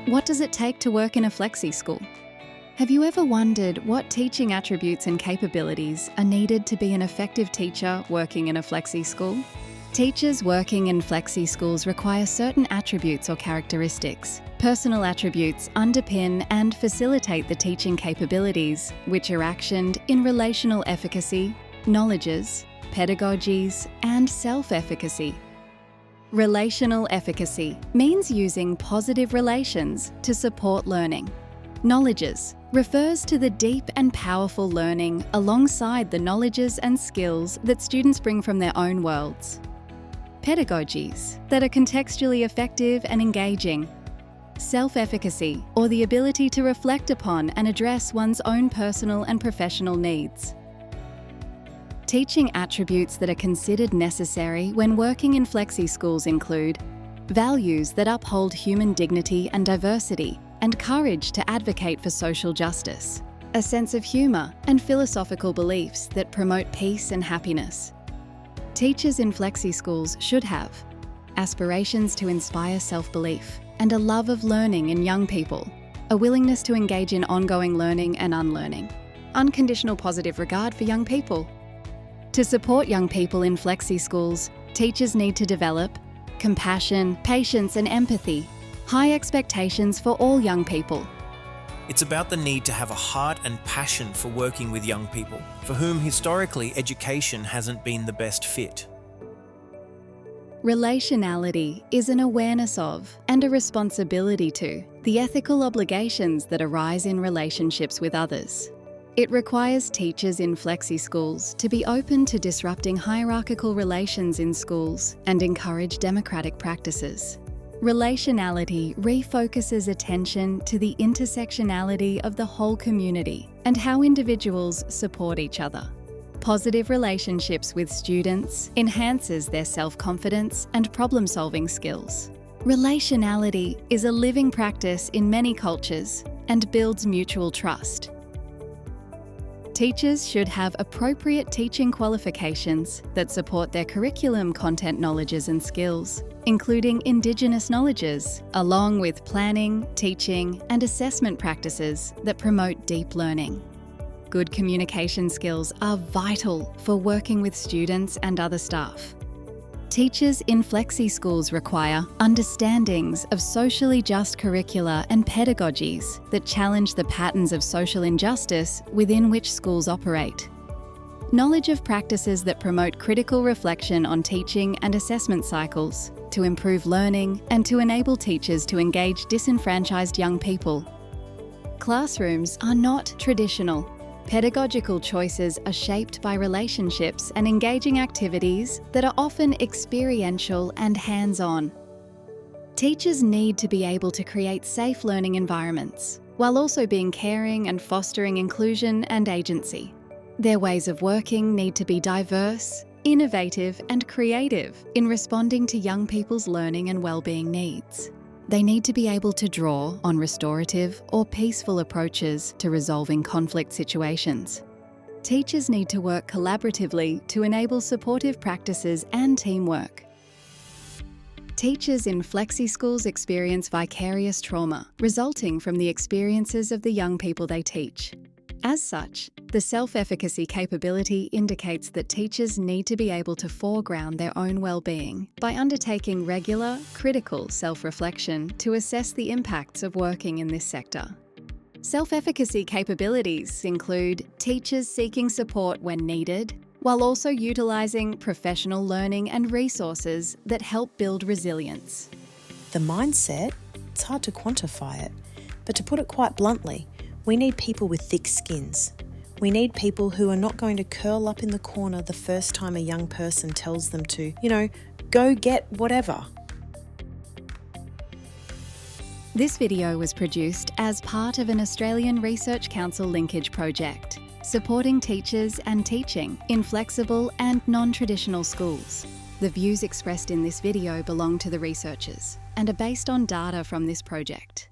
What does it take to work in a Flexi school? Have you ever wondered what teaching attributes and capabilities are needed to be an effective teacher working in a Flexi school? Teachers working in Flexi schools require certain attributes or characteristics. Personal attributes underpin and facilitate the teaching capabilities, which are actioned in relational efficacy, knowledges, pedagogies, and self-efficacy. Relational efficacy means using positive relations to support learning. Knowledges refers to the deep and powerful learning alongside the knowledges and skills that students bring from their own worlds. Pedagogies that are contextually effective and engaging. Self-efficacy, or the ability to reflect upon and address one's own personal and professional needs. Teaching attributes that are considered necessary when working in Flexi schools include values that uphold human dignity and diversity, and courage to advocate for social justice, a sense of humour and philosophical beliefs that promote peace and happiness. Teachers in Flexi schools should have aspirations to inspire self-belief and a love of learning in young people, a willingness to engage in ongoing learning and unlearning, unconditional positive regard for young people. To support young people in Flexi schools, teachers need to develop compassion, patience and empathy, high expectations for all young people. It's about the need to have a heart and passion for working with young people, for whom historically education hasn't been the best fit. Relationality is an awareness of and a responsibility to the ethical obligations that arise in relationships with others. It requires teachers in Flexi schools to be open to disrupting hierarchical relations in schools and encourage democratic practices. Relationality refocuses attention to the intersectionality of the whole community and how individuals support each other. Positive relationships with students enhances their self-confidence and problem-solving skills. Relationality is a living practice in many cultures and builds mutual trust. Teachers should have appropriate teaching qualifications that support their curriculum content knowledges and skills, including Indigenous knowledges, along with planning, teaching, and assessment practices that promote deep learning. Good communication skills are vital for working with students and other staff. Teachers in Flexi schools require understandings of socially just curricula and pedagogies that challenge the patterns of social injustice within which schools operate. Knowledge of practices that promote critical reflection on teaching and assessment cycles to improve learning and to enable teachers to engage disenfranchised young people. Classrooms are not traditional. Pedagogical choices are shaped by relationships and engaging activities that are often experiential and hands-on. Teachers need to be able to create safe learning environments, while also being caring and fostering inclusion and agency. Their ways of working need to be diverse, innovative, and creative in responding to young people's learning and well-being needs. They need to be able to draw on restorative or peaceful approaches to resolving conflict situations. Teachers need to work collaboratively to enable supportive practices and teamwork. Teachers in Flexi schools experience vicarious trauma resulting from the experiences of the young people they teach. As such, the self-efficacy capability indicates that teachers need to be able to foreground their own well-being by undertaking regular, critical self-reflection to assess the impacts of working in this sector. Self-efficacy capabilities include teachers seeking support when needed, while also utilising professional learning and resources that help build resilience. The mindset, it's hard to quantify it, but to put it quite bluntly, we need people with thick skins. We need people who are not going to curl up in the corner the first time a young person tells them to, go get whatever. This video was produced as part of an Australian Research Council Linkage project, supporting teachers and teaching in flexible and non-traditional schools. The views expressed in this video belong to the researchers and are based on data from this project.